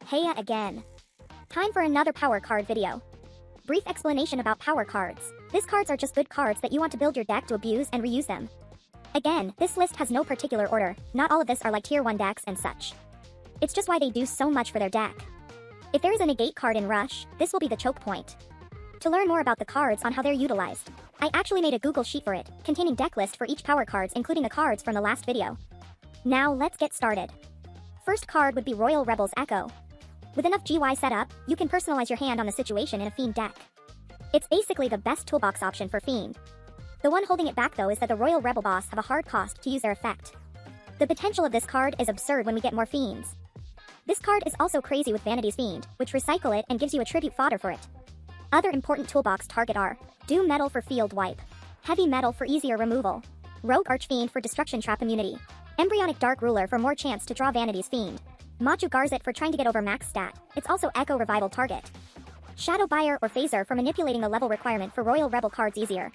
Heya again. Time for another power card video. Brief explanation about power cards. These cards are just good cards that you want to build your deck to abuse and reuse them. Again, this list has no particular order, not all of this are like tier 1 decks and such. It's just why they do so much for their deck. If there is a negate card in Rush, this will be the choke point. To learn more about the cards on how they're utilized, I actually made a Google sheet for it, containing deck list for each power cards including the cards from the last video. Now let's get started. First card would be Royal Rebel's Echo. With enough GY setup, you can personalize your hand on the situation in a Fiend deck. It's basically the best toolbox option for Fiend. The one holding it back though is that the Royal Rebel boss have a hard cost to use their effect. The potential of this card is absurd when we get more Fiends. This card is also crazy with Vanity's Fiend, which recycle it and gives you a tribute fodder for it. Other important toolbox target are Doom Metal for field wipe, Heavy Metal for easier removal, Rogue Archfiend for destruction trap immunity, Embryonic Dark Ruler for more chance to draw Vanity's Fiend, Machu Garzit for trying to get over max stat, it's also Echo Revival target, Shadow Buyer or Phaser for manipulating the level requirement for Royal Rebel cards easier.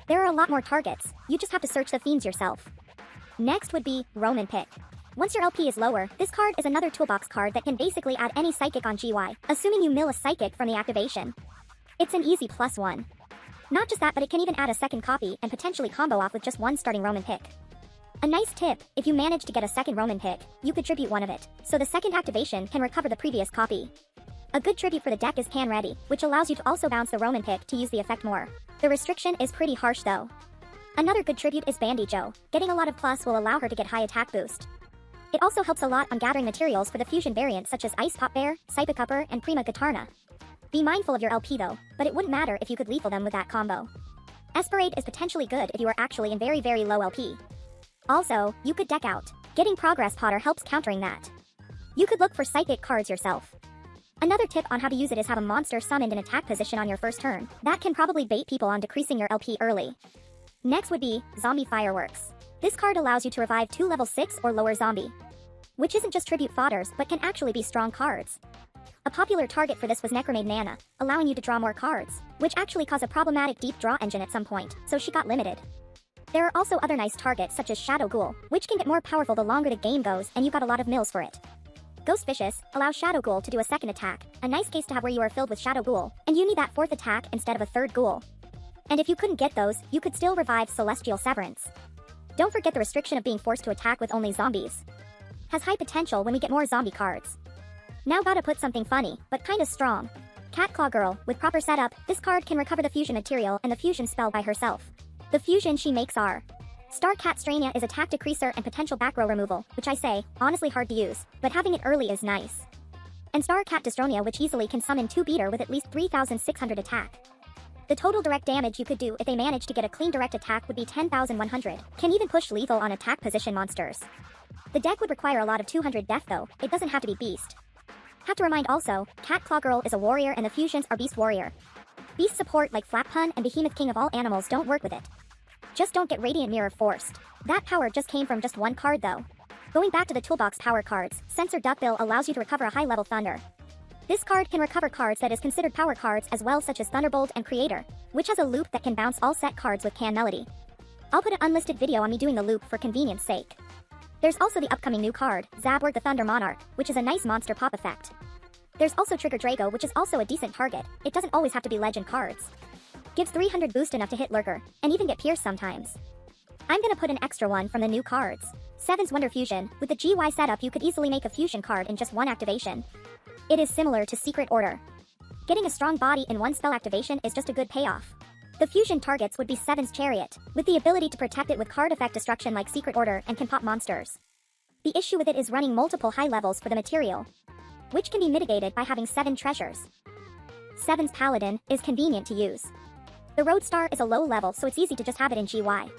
There are a lot more targets, you just have to search the Fiends yourself. Next would be Romanpick. Once your LP is lower, this card is another toolbox card that can basically add any Psychic on GY, assuming you mill a Psychic from the activation. It's an easy +1. Not just that, but it can even add a second copy and potentially combo off with just one starting Romanpick. A nice tip, if you manage to get a second Romanpick, you could tribute one of it, so the second activation can recover the previous copy. A good tribute for the deck is Can Ready, which allows you to also bounce the Romanpick to use the effect more. The restriction is pretty harsh though. Another good tribute is Bandy Joe. Getting a lot of plus will allow her to get high attack boost. It also helps a lot on gathering materials for the fusion variants such as Ice Pop Bear, Cupper, and Prima Gatarna. Be mindful of your LP though, but it wouldn't matter if you could lethal them with that combo. Esperade is potentially good if you are actually in very low LP. Also, you could deck out. Getting Progress Potter helps countering that. You could look for Psychic cards yourself. Another tip on how to use it is have a monster summoned in attack position on your first turn. That can probably bait people on decreasing your LP early. Next would be Zombie Fireworks. This card allows you to revive 2 level 6 or lower zombie, which isn't just tribute fodders but can actually be strong cards. A popular target for this was Necromaid Nana, allowing you to draw more cards, which actually caused a problematic deep draw engine at some point, so she got limited. There are also other nice targets such as Shadow Ghoul, which can get more powerful the longer the game goes and you got a lot of mills for it. Ghost Vicious allows Shadow Ghoul to do a second attack, a nice case to have where you are filled with Shadow Ghoul, and you need that 4th attack instead of a 3rd Ghoul. And if you couldn't get those, you could still revive Celestial Severance. Don't forget the restriction of being forced to attack with only zombies. Has high potential when we get more zombie cards. Now gotta put something funny, but kinda strong. Cat Claw Girl, with proper setup, this card can recover the fusion material and the fusion spell by herself. The fusion she makes are Star Cat Strania is attack decreaser and potential back row removal, which I say, honestly hard to use, but having it early is nice. And Star Cat Dystronia, which easily can summon 2 beater with at least 3600 attack. The total direct damage you could do if they manage to get a clean direct attack would be 10,100, can even push lethal on attack position monsters. The deck would require a lot of 200 death though, it doesn't have to be beast. Have to remind also, Cat Claw Girl is a warrior and the fusions are beast warrior. Beast support like Flap Pun and Behemoth King of all animals don't work with it. Just don't get Radiant Mirror forced. That power just came from just one card though. Going back to the toolbox power cards, Sensor Duckbuill allows you to recover a high level Thunder. This card can recover cards that is considered power cards as well such as Thunderbolt and Creator, which has a loop that can bounce all set cards with Can Melody. I'll put an unlisted video on me doing the loop for convenience sake. There's also the upcoming new card, Zabward the Thunder Monarch, which is a nice monster pop effect. There's also Trigger Drago, which is also a decent target, it doesn't always have to be legend cards. Gives 300 boost enough to hit Lurker, and even get Pierce sometimes. I'm gonna put an extra one from the new cards. 7's Wonder Fusion, with the GY setup you could easily make a fusion card in just one activation. It is similar to Secret Order. Getting a strong body in one spell activation is just a good payoff. The fusion targets would be 7's Chariot, with the ability to protect it with card effect destruction like Secret Order and can pop monsters. The issue with it is running multiple high levels for the material, which can be mitigated by having 7 treasures. 7's Paladin is convenient to use. The Roadstar is a low level so it's easy to just have it in GY.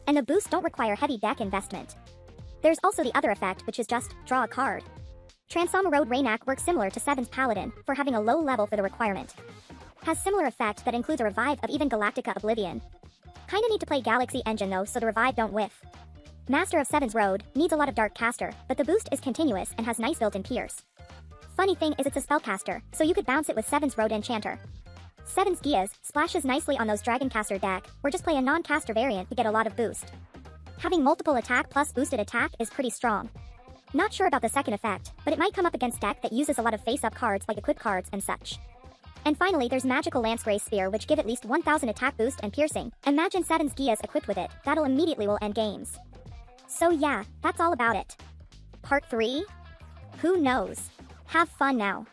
And the boosts don't require heavy deck investment. There's also the other effect which is just, draw a card. Transform Road Raynak works similar to 7's Paladin, for having a low level for the requirement. Has similar effect that includes a revive of even Galactica Oblivion. Kinda need to play Galaxy Engine though so the revive don't whiff. Master of 7's Road needs a lot of Dark Caster, but the boost is continuous and has nice built-in Pierce. Funny thing is it's a spellcaster, so you could bounce it with 7's Road Enchanter. 7's Gias splashes nicely on those Dragoncaster deck, or just play a non-caster variant to get a lot of boost. Having multiple attack plus boosted attack is pretty strong. Not sure about the second effect, but it might come up against deck that uses a lot of face-up cards like equip cards and such. And finally there's Magical Lance Gray Spear which give at least 1000 attack boost and piercing. Imagine Satin's Gias equipped with it, that'll immediately will end games. So yeah, that's all about it. Part 3? Who knows? Have fun now.